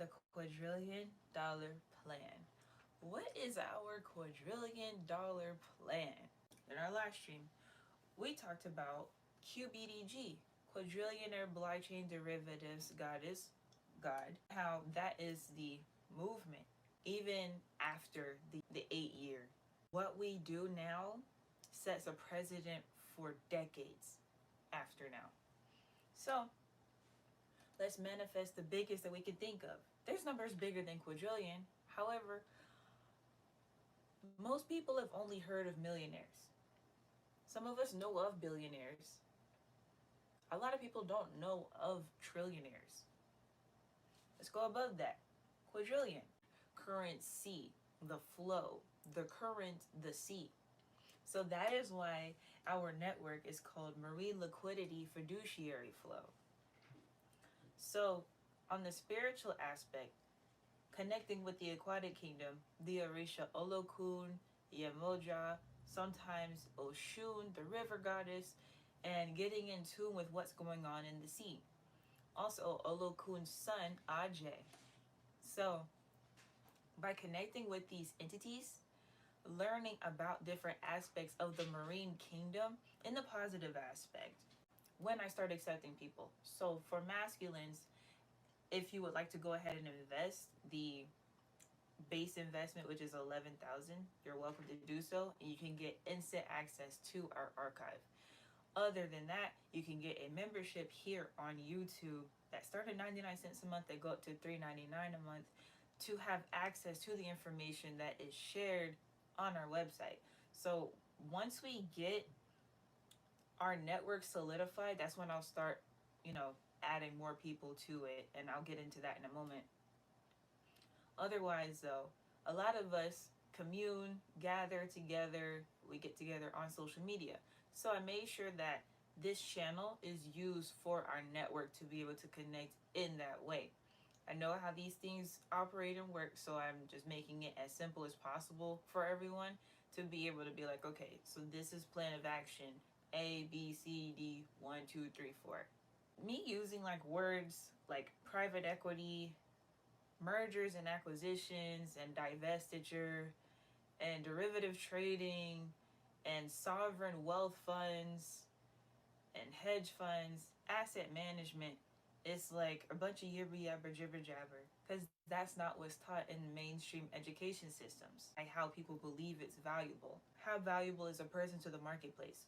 the $1 plan. What is our $1 plan? In our last stream, we talked about QBDG, Quadrillionaire Blockchain Derivatives Goddess, God, how that is the movement even after the 8 year. What we do now sets a precedent for decades after now. So let's manifest the biggest that we can think of. There's numbers bigger than quadrillion. However, most people have only heard of millionaires. Some of us know of billionaires. A lot of people don't know of trillionaires. Let's go above that. Quadrillion. Currency, the flow, the current, the sea. So that is why our network is called Marine Liquidity Fiduciary Flow. So on the spiritual aspect, connecting with the aquatic kingdom, the Orisha Olokun, Yemoja, sometimes Oshun, the river goddess, and getting in tune with what's going on in the sea. Also, Olokun's son, Ajay. So, by connecting with these entities, learning about different aspects of the marine kingdom in the positive aspect, when I start accepting people. So, for masculines, if you would like to go ahead and invest the base investment, which is 11,000, you're welcome to do so, and you can get instant access to our archive. Other than that, you can get a membership here on YouTube that start at 99 cents a month, that go up to $3.99 a month, to have access to the information that is shared on our website. So once we get our network solidified, that's when I'll start, adding more people to it, and I'll get into that in a moment. Otherwise, though, a lot of us commune, gather together, we get together on social media. So I made sure that this channel is used for our network to be able to connect in that way. I know how these things operate and work, so I'm just making it as simple as possible for everyone to be able to be like, okay, so this is plan of action A, B, C, D, 1, 2, 3, 4. Me using like words like private equity, mergers and acquisitions, and divestiture, and derivative trading, and sovereign wealth funds, and hedge funds, asset management, it's like a bunch of yibber yabber jibber jabber, because that's not what's taught in mainstream education systems. Like how people believe it's valuable. How valuable is a person to the marketplace?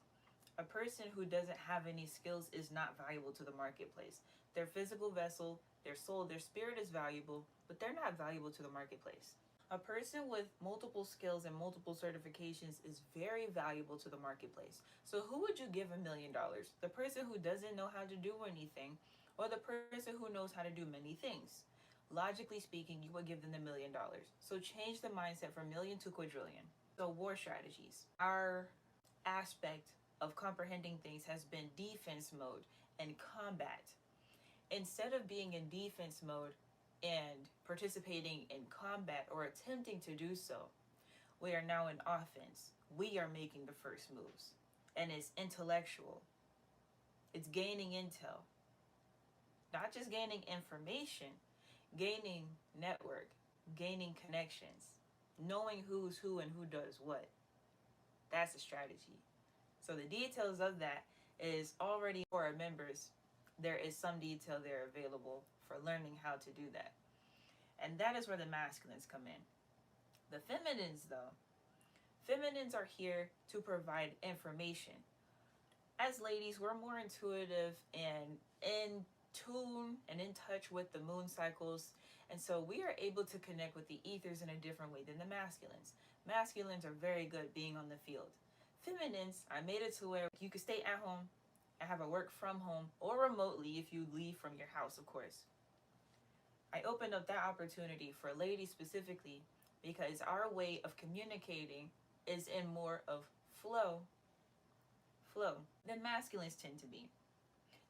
A person who doesn't have any skills is not valuable to the marketplace. Their physical vessel, their soul, their spirit is valuable, but they're not valuable to the marketplace. A person with multiple skills and multiple certifications is very valuable to the marketplace. So who would you give $1 million? The person who doesn't know how to do anything, or the person who knows how to do many things? Logically speaking, you would give them $1 million. So change the mindset from million to quadrillion. So war strategies. Our aspect of comprehending things has been defense mode and combat. Instead of being in defense mode and participating in combat or attempting to do so, we are now in offense. We are making the first moves. And it's intellectual. It's gaining intel. Not just gaining information, gaining network, gaining connections, knowing who's who and who does what. That's a strategy. So the details of that is already for our members. There is some detail there available for learning how to do that. And that is where the masculines come in. The feminines, though, feminines are here to provide information. As ladies, we're more intuitive and in tune and in touch with the moon cycles. And so we are able to connect with the ethers in a different way than the masculines. Masculines are very good being on the field. Feminines, I made it to where you could stay at home and have a work from home or remotely if you leave from your house, of course. I opened up that opportunity for ladies specifically because our way of communicating is in more of flow than masculines tend to be.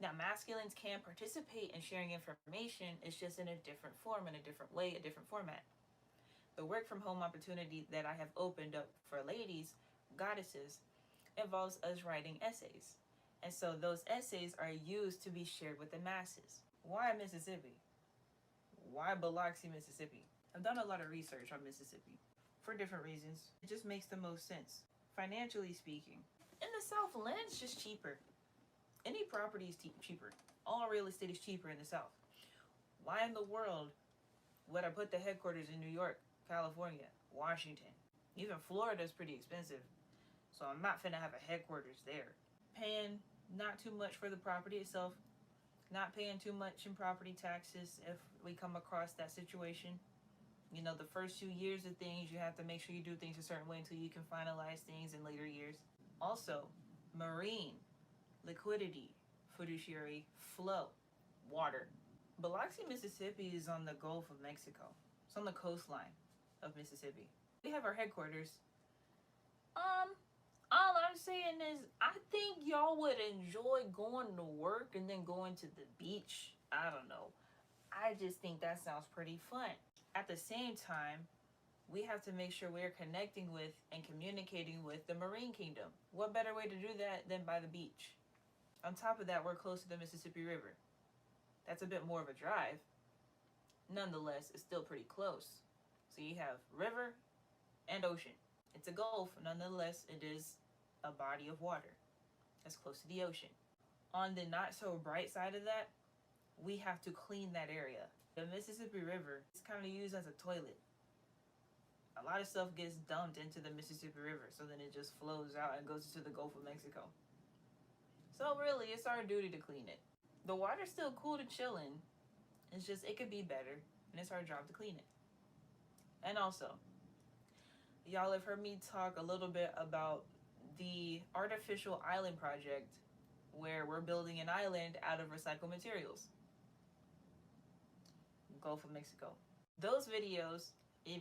Now, masculines can participate in sharing information, it's just in a different form, in a different way, a different format. The work from home opportunity that I have opened up for ladies, goddesses, involves us writing essays. And so those essays are used to be shared with the masses. Why Mississippi? Why Biloxi, Mississippi? I've done a lot of research on Mississippi for different reasons. It just makes the most sense, financially speaking. In the South, land's just cheaper. Any property is cheaper. All real estate is cheaper in the South. Why in the world would I put the headquarters in New York, California, Washington? Even Florida is pretty expensive. So I'm not finna have a headquarters there. Paying not too much for the property itself, not paying too much in property taxes if we come across that situation. You know, the first 2 years of things, you have to make sure you do things a certain way until you can finalize things in later years. Also, marine, liquidity, fiduciary, flow, water. Biloxi, Mississippi is on the Gulf of Mexico. It's on the coastline of Mississippi. We have our headquarters. All I'm saying is I think y'all would enjoy going to work and then going to the beach. I don't know. I just think that sounds pretty fun. At the same time, we have to make sure we're connecting with and communicating with the Marine Kingdom. What better way to do that than by the beach? On top of that, we're close to the Mississippi River. That's a bit more of a drive. Nonetheless, it's still pretty close. So you have river and ocean. It's a gulf, nonetheless, it is a body of water that's close to the ocean. On the not so bright side of that, we have to clean that area. The Mississippi River is kind of used as a toilet. A lot of stuff gets dumped into the Mississippi River, so then it just flows out and goes into the Gulf of Mexico. So really, it's our duty to clean it. The water's still cool to chill in. It's just, it could be better, and it's our job to clean it. And also, y'all have heard me talk a little bit about the artificial island project where we're building an island out of recycled materials. Gulf of Mexico. Those videos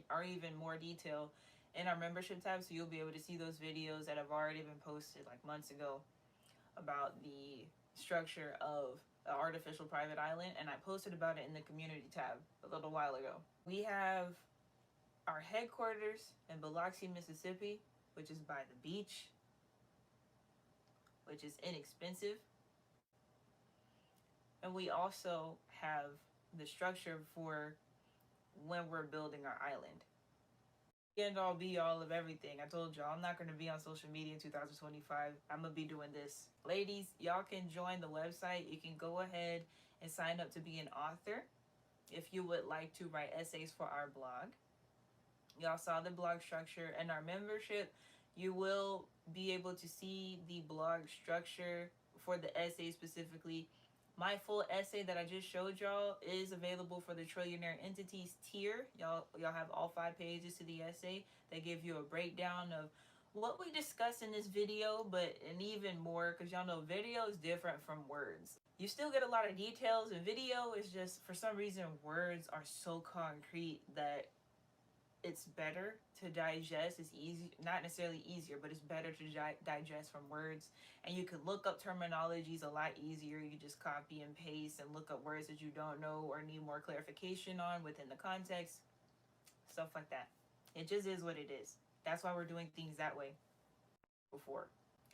are even more detailed in our membership tab, so you'll be able to see those videos that have already been posted like months ago about the structure of an artificial private island, and I posted about it in the community tab a little while ago. We have our headquarters in Biloxi, Mississippi, which is by the beach, which is inexpensive. And we also have the structure for when we're building our island. End all be all of everything. I told y'all I'm not going to be on social media in 2025. I'm going to be doing this. Ladies, y'all can join the website. You can go ahead and sign up to be an author if you would like to write essays for our blog. Y'all saw the blog structure and our membership. You will be able to see the blog structure for the essay specifically. My full essay that I just showed y'all is available for the Trillionaire Entities tier. Y'all have all 5 pages to the essay. They give you a breakdown of what we discussed in this video, and even more, because y'all know video is different from words. You still get a lot of details in video. It's just, for some reason, words are so concrete that it's better to digest. It's easy, not necessarily easier, but it's better to digest from words. And you can look up terminologies a lot easier. You just copy and paste and look up words that you don't know or need more clarification on within the context. Stuff like that. It just is what it is. That's why we're doing things that way. Before,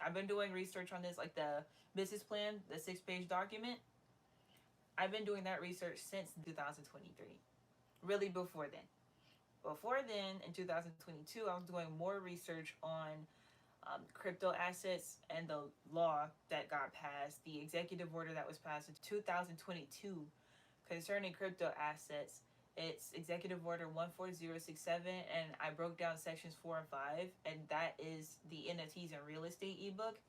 I've been doing research on this, like the business plan, the 6-page document. I've been doing that research since 2023. Really before then. Before then, in 2022, I was doing more research on crypto assets and the law that got passed, the executive order that was passed in 2022 concerning crypto assets. It's Executive Order 14067, and I broke down sections 4 and 5, and that is the NFTs and real estate ebook.